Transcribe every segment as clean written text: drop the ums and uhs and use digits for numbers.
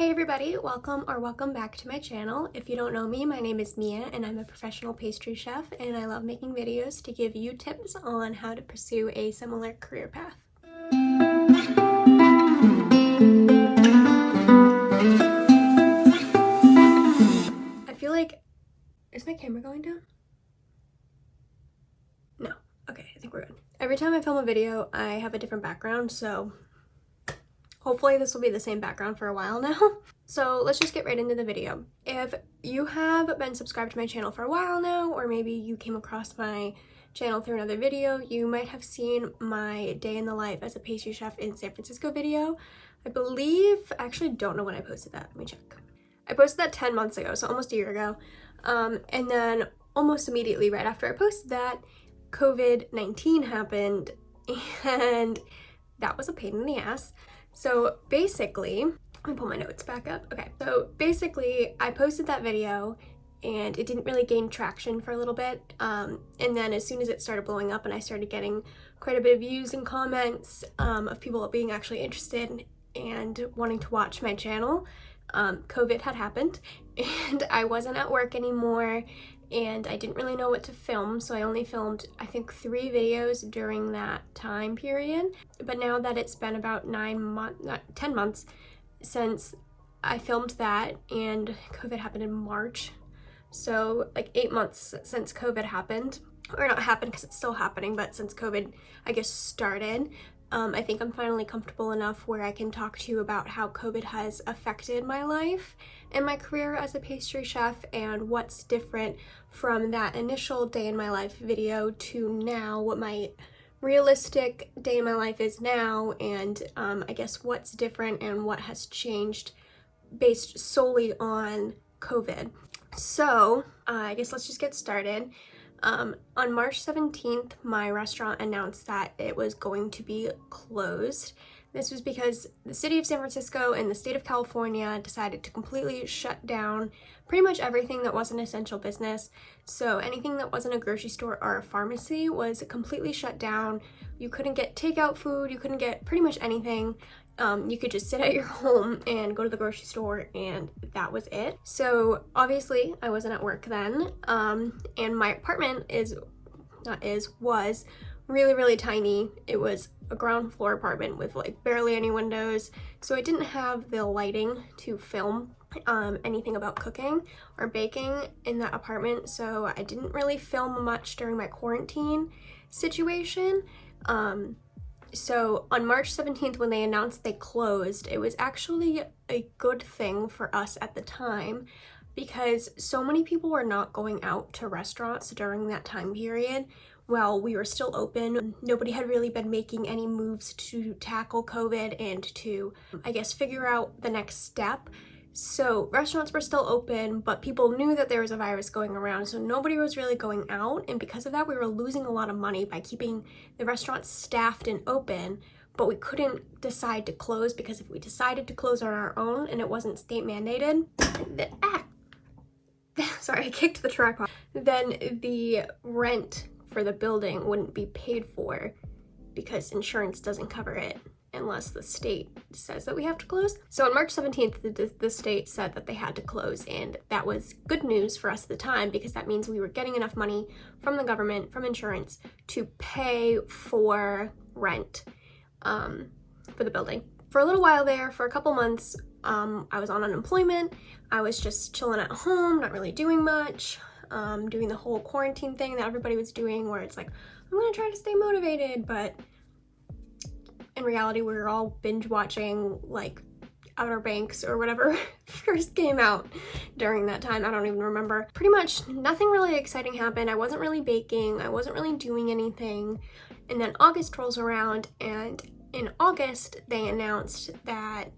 Hey everybody, welcome back to my channel. If you don't know me, my name is Mia and I'm a professional pastry chef and I love making videos to give you tips on how to pursue a similar career path. I feel like, is my camera going down? No. Okay, I think we're good. Every time I film a video, I have a different background, so hopefully this will be the same background for a while now. So let's just get right into the video. If you have been subscribed to my channel for a while now, or maybe you came across my channel through another video, you might have seen my day in the life as a pastry chef in San Francisco video. I believe, I actually don't know when I posted that. Let me check. I posted that 10 months ago, so almost a year ago. And then almost immediately right after I posted that, COVID-19 happened, and that was a pain in the ass. So basically, let me pull my notes back up. Okay, so basically I posted that video and it didn't really gain traction for a little bit. And then as soon as it started blowing up and I started getting quite a bit of views and comments of people being actually interested and wanting to watch my channel, COVID had happened and I wasn't at work anymore and I didn't really know what to film, so I only filmed, I think, 3 videos during that time period. But now that it's been about 10 months since I filmed that, and COVID happened in March, so like 8 months since COVID happened, or not happened because it's still happening, but since COVID, I guess, started, I think I'm finally comfortable enough where I can talk to you about how COVID has affected my life and my career as a pastry chef and what's different from that initial day in my life video to now, what my realistic day in my life is now, and I guess what's different and what has changed based solely on COVID. So I guess let's just get started. On March 17th, my restaurant announced that it was going to be closed. This was because the city of San Francisco and the state of California decided to completely shut down pretty much everything that wasn't essential business. So anything that wasn't a grocery store or a pharmacy was completely shut down. You couldn't get takeout food, you couldn't get pretty much anything. You could just sit at your home and go to the grocery store, and that was it. So obviously I wasn't at work then, and my apartment was really tiny. It was a ground floor apartment with like barely any windows, so I didn't have the lighting to film anything about cooking or baking in that apartment, so I didn't really film much during my quarantine situation. So on March 17th, when they announced they closed, it was actually a good thing for us at the time because so many people were not going out to restaurants during that time period. While we were still open, nobody had really been making any moves to tackle COVID and to, I guess, figure out the next step. So restaurants were still open, but people knew that there was a virus going around, so nobody was really going out, and because of that, we were losing a lot of money by keeping the restaurants staffed and open, but we couldn't decide to close because if we decided to close on our own and it wasn't state mandated, sorry, I kicked the tripod, then the rent for the building wouldn't be paid for because insurance doesn't cover it unless the state says that we have to close. So on March 17th, the state said that they had to close, and that was good news for us at the time because that means we were getting enough money from the government, from insurance, to pay for rent for the building. For a little while there, for a couple months, I was on unemployment. I was just chilling at home, not really doing much, doing the whole quarantine thing that everybody was doing where it's like, I'm gonna try to stay motivated, but in reality, we were all binge watching like Outer Banks or whatever first came out during that time. I don't even remember. Pretty much nothing really exciting happened. I wasn't really baking. I wasn't really doing anything. And then August rolls around, and in August, they announced that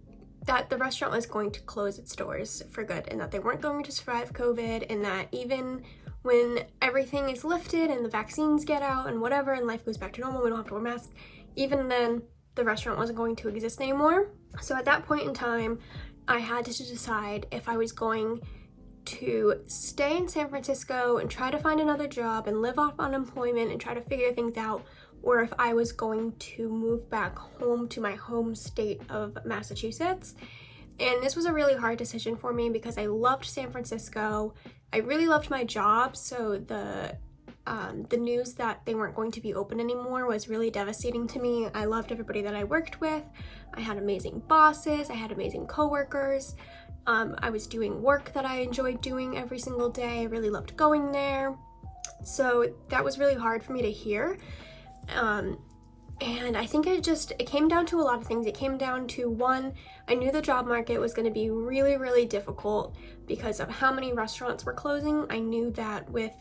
the restaurant was going to close its doors for good and that they weren't going to survive COVID, and that even when everything is lifted and the vaccines get out and whatever and life goes back to normal, we don't have to wear masks, even then the restaurant wasn't going to exist anymore. So at that point in time, I had to decide if I was going to stay in San Francisco and try to find another job and live off unemployment and try to figure things out, or if I was going to move back home to my home state of Massachusetts And this was a really hard decision for me because I loved San Francisco. I really loved my job, so the news that they weren't going to be open anymore was really devastating to me. I loved everybody that I worked with. I had amazing bosses. I had amazing coworkers. I was doing work that I enjoyed doing every single day. I really loved going there. So that was really hard for me to hear. And I think it came down to a lot of things. It came down to, one, I knew the job market was going to be really, really difficult because of how many restaurants were closing. I knew that with,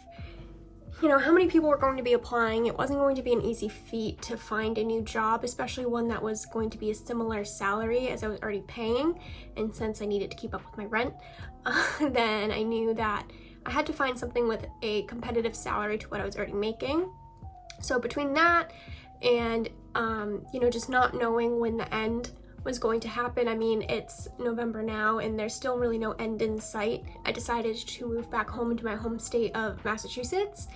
how many people were going to be applying, it wasn't going to be an easy feat to find a new job, especially one that was going to be a similar salary as I was already paying. And since I needed to keep up with my rent, then I knew that I had to find something with a competitive salary to what I was already making. So between that and, just not knowing when the end was going to happen. I mean, it's November now and there's still really no end in sight. I decided to move back home into my home state of Massachusetts.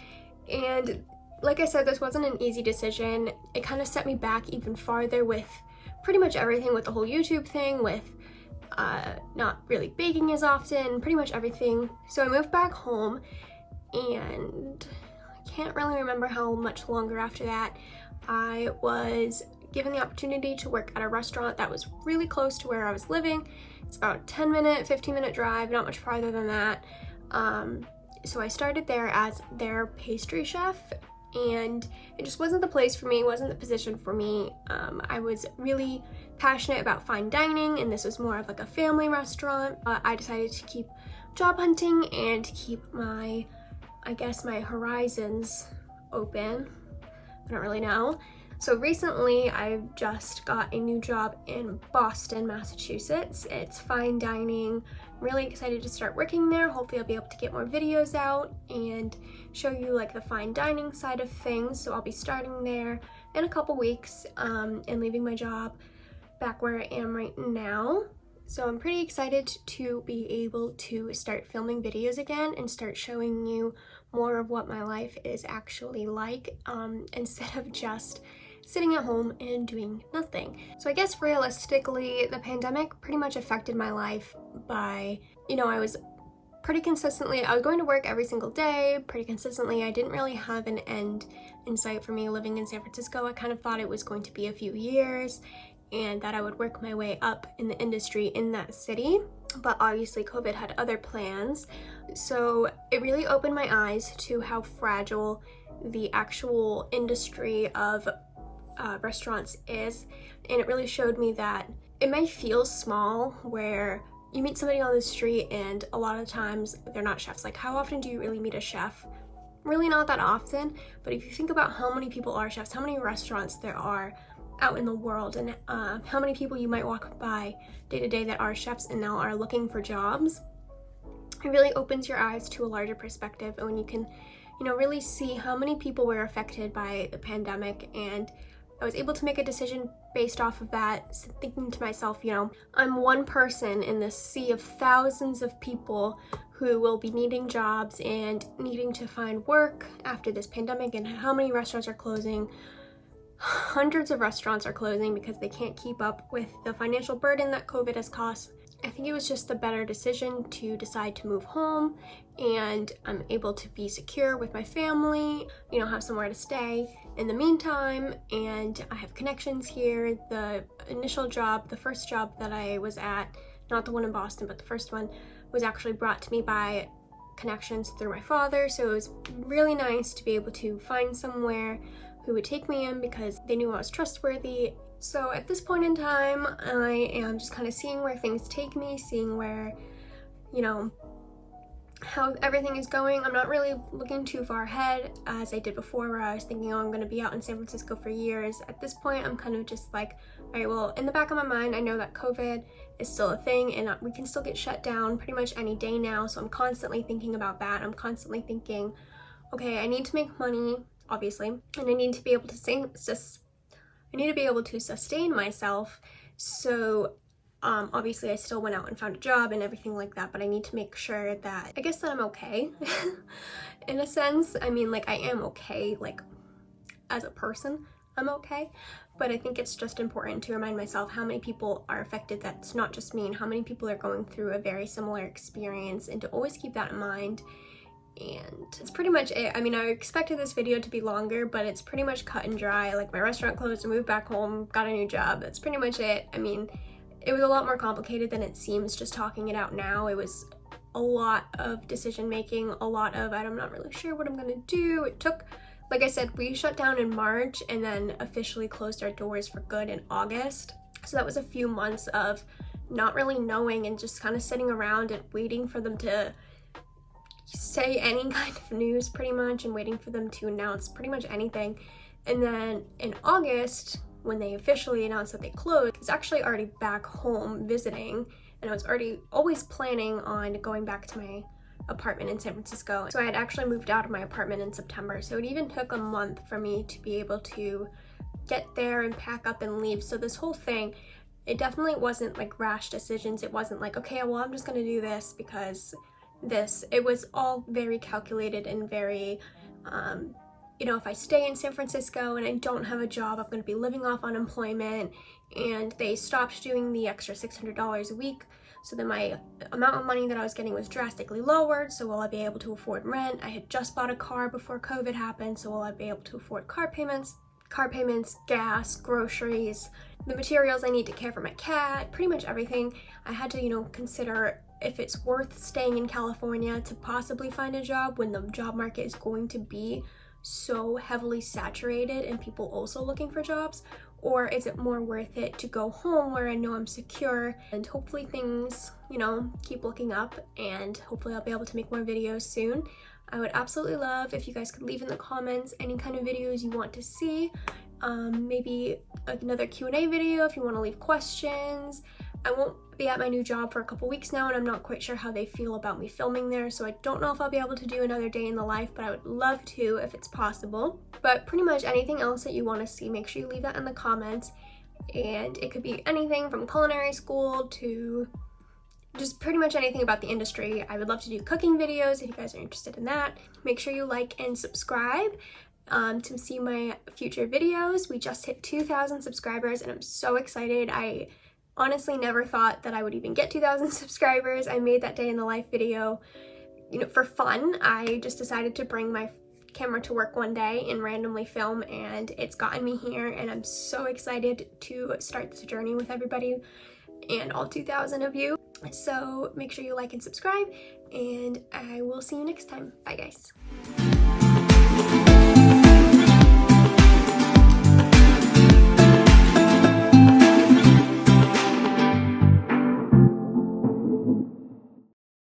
And like I said, this wasn't an easy decision. It kind of set me back even farther with pretty much everything, with the whole YouTube thing, with not really baking as often, pretty much everything. So I moved back home, and I can't really remember how much longer after that I was given the opportunity to work at a restaurant that was really close to where I was living. It's about a 10-minute, 15-minute drive, not much farther than that. So I started there as their pastry chef, and it just wasn't the place for me, wasn't the position for me. I was really passionate about fine dining, and this was more of like a family restaurant. I decided to keep job hunting and to keep my horizons open. I don't really know. So recently I've just got a new job in Boston, Massachusetts. It's fine dining. I'm really excited to start working there. Hopefully I'll be able to get more videos out and show you like the fine dining side of things. So I'll be starting there in a couple weeks and leaving my job back where I am right now. So I'm pretty excited to be able to start filming videos again and start showing you more of what my life is actually like, instead of just sitting at home and doing nothing. So I guess realistically, the pandemic pretty much affected my life by, I was going to work every single day, pretty consistently. I didn't really have an end in sight for me living in San Francisco. I kind of thought it was going to be a few years and that I would work my way up in the industry in that city. But obviously COVID had other plans. So it really opened my eyes to how fragile the actual industry of restaurants is. And it really showed me that it may feel small, where you meet somebody on the street and a lot of times they're not chefs. Like, how often do you really meet a chef? Really not that often. But if you think about how many people are chefs, how many restaurants there are out in the world, and how many people you might walk by day to day that are chefs and now are looking for jobs, it really opens your eyes to a larger perspective. And when you can, really see how many people were affected by the pandemic, and I was able to make a decision based off of that, thinking to myself, I'm one person in this sea of thousands of people who will be needing jobs and needing to find work after this pandemic, and how many restaurants are closing. Hundreds of restaurants are closing because they can't keep up with the financial burden that COVID has caused. I think it was just the better decision to decide to move home, and I'm able to be secure with my family, have somewhere to stay in the meantime, and I have connections here. The initial job, the first job that I was at, not the one in Boston, but the first one, was actually brought to me by connections through my father. So it was really nice to be able to find somewhere who would take me in because they knew I was trustworthy. So at this point in time, I am just kind of seeing where things take me, seeing where, how everything is going. I'm not really looking too far ahead as I did before, where I was thinking, I'm going to be out in San Francisco for years. At this point, I'm kind of just like, all right, well, in the back of my mind, I know that COVID is still a thing and we can still get shut down pretty much any day now. So I'm constantly thinking about that. I'm constantly thinking, okay, I need to make money, obviously, and I need to be able to sustain myself. So obviously I still went out and found a job and everything like that, but I need to make sure that, I guess, that I'm okay in a sense. I mean, like, I am okay, like, as a person. I'm okay. But I think it's just important to remind myself how many people are affected. That's not just me, and how many people are going through a very similar experience, and to always keep that in mind. And it's pretty much it. I mean, I expected this video to be longer, but it's pretty much cut and dry. Like, my restaurant closed, I moved back home, got a new job. That's pretty much it. I mean, it was a lot more complicated than it seems just talking it out now. It was a lot of decision making, a lot of I'm not really sure what I'm gonna do. It took, like I said, we shut down in March and then officially closed our doors for good in August. So that was a few months of not really knowing and just kind of sitting around and waiting for them to say any kind of news pretty much, and waiting for them to announce pretty much anything. And then in August, when they officially announced that they closed, I was actually already back home visiting, and I was always planning on going back to my apartment in San Francisco. So I had actually moved out of my apartment in September, so it even took a month for me to be able to get there and pack up and leave. So this whole thing, it definitely wasn't like rash decisions. It wasn't like, okay, well, I'm just gonna do this because this. It was all very calculated and very, you know, if I stay in San Francisco and I don't have a job, I'm going to be living off unemployment, and they stopped doing the extra $600 a week. So then my amount of money that I was getting was drastically lowered. So will I be able to afford rent? I had just bought a car before COVID happened. So will I be able to afford car payments, gas, groceries, the materials I need to care for my cat, pretty much everything. I had to, you know, consider if it's worth staying in California to possibly find a job when the job market is going to be so heavily saturated and people also looking for jobs, or is it more worth it to go home where I know I'm secure, and hopefully things, you know, keep looking up, and hopefully I'll be able to make more videos soon. I would absolutely love if you guys could leave in the comments any kind of videos you want to see. Maybe another Q&A video if you want to leave questions. I won't be at my new job for a couple weeks now, and I'm not quite sure how they feel about me filming there, so I don't know if I'll be able to do another day in the life, but I would love to if it's possible. But pretty much anything else that you want to see, make sure you leave that in the comments. And it could be anything from culinary school to just pretty much anything about the industry. I would love to do cooking videos if you guys are interested in that. Make sure you like and subscribe to see my future videos. We just hit 2,000 subscribers and I'm so excited. I honestly never thought that I would even get 2,000 subscribers. I made that day in the life video, you know, for fun. I just decided to bring my camera to work one day and randomly film, and it's gotten me here, and I'm so excited to start this journey with everybody and all 2,000 of you. So make sure you like and subscribe, and I will see you next time. Bye guys.